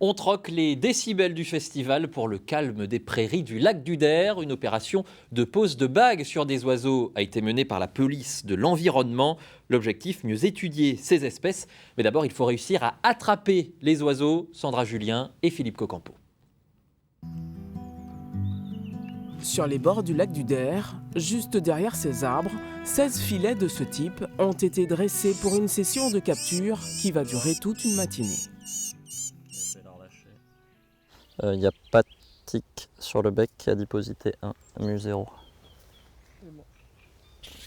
On troque les décibels du festival pour le calme des prairies du lac du Der. Une opération de pose de bagues sur des oiseaux a été menée par la police de l'environnement. L'objectif, mieux étudier ces espèces. Mais d'abord, il faut réussir à attraper les oiseaux. Sandra Julien et Philippe Cocampo. Sur les bords du lac du Der, juste derrière ces arbres, 16 filets de ce type ont été dressés pour une session de capture qui va durer toute une matinée. Il n'y a pas de tic sur le bec, adiposité 1, mu0.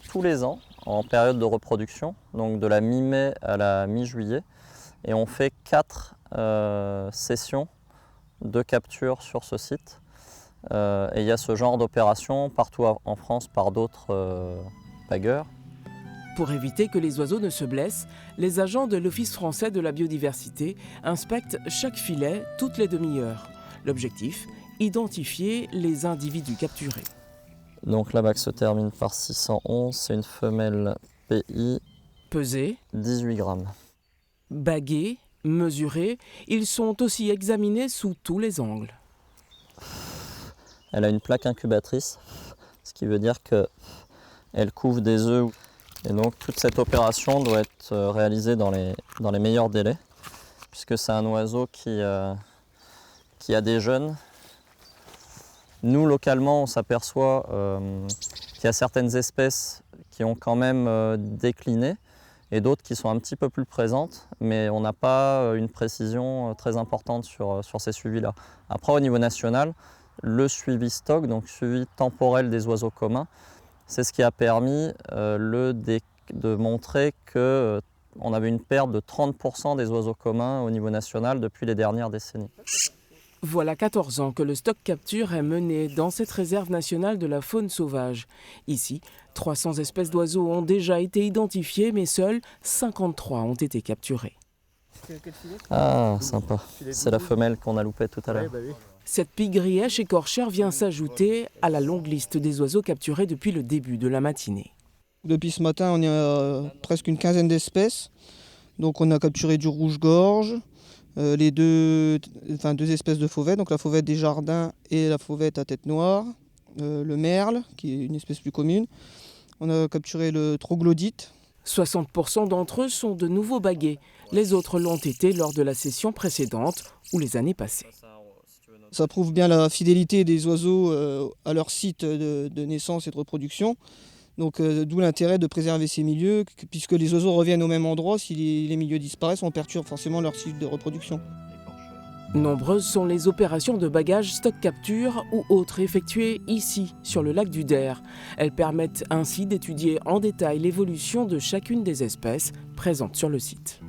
Tous les ans, en période de reproduction, donc de la mi-mai à la mi-juillet, et on fait 4 sessions de capture sur ce site. Et il y a ce genre d'opération partout en France par d'autres bagueurs. Pour éviter que les oiseaux ne se blessent, les agents de l'Office français de la biodiversité inspectent chaque filet toutes les demi-heures. L'objectif, identifier les individus capturés. Donc la bague se termine par 611, c'est une femelle PI. Pesés, 18 grammes. bagués, mesurés, ils sont aussi examinés sous tous les angles. Elle a une plaque incubatrice, ce qui veut dire qu'elle couvre des œufs. Et donc toute cette opération doit être réalisée dans les meilleurs délais, puisque c'est un oiseau qui a des jeunes. Nous, localement, on s'aperçoit qu'il y a certaines espèces qui ont quand même décliné et d'autres qui sont un petit peu plus présentes, mais on n'a pas une précision très importante sur ces suivis-là. Après, au niveau national, le suivi stock, donc suivi temporel des oiseaux communs, c'est ce qui a permis de montrer qu'on avait une perte de 30% des oiseaux communs au niveau national depuis les dernières décennies. Voilà 14 ans que le stock capture est mené dans cette réserve nationale de la faune sauvage. Ici, 300 espèces d'oiseaux ont déjà été identifiées, mais seules 53 ont été capturées. Ah, sympa. C'est la femelle qu'on a loupée tout à l'heure. Cette pie-grièche écorchère vient s'ajouter à la longue liste des oiseaux capturés depuis le début de la matinée. Depuis ce matin, on est à presque une quinzaine d'espèces. Donc on a capturé du rouge-gorge, deux espèces de fauvettes, donc la fauvette des jardins et la fauvette à tête noire, le merle, qui est une espèce plus commune. On a capturé le troglodyte. 60% d'entre eux sont de nouveaux baguets. Les autres l'ont été lors de la session précédente ou les années passées. Ça prouve bien la fidélité des oiseaux à leur site de naissance et de reproduction. Donc d'où l'intérêt de préserver ces milieux, puisque les oiseaux reviennent au même endroit. Si les milieux disparaissent, on perturbe forcément leur site de reproduction. Nombreuses sont les opérations de bagage stock capture ou autres effectuées ici, sur le lac du Der. Elles permettent ainsi d'étudier en détail l'évolution de chacune des espèces présentes sur le site.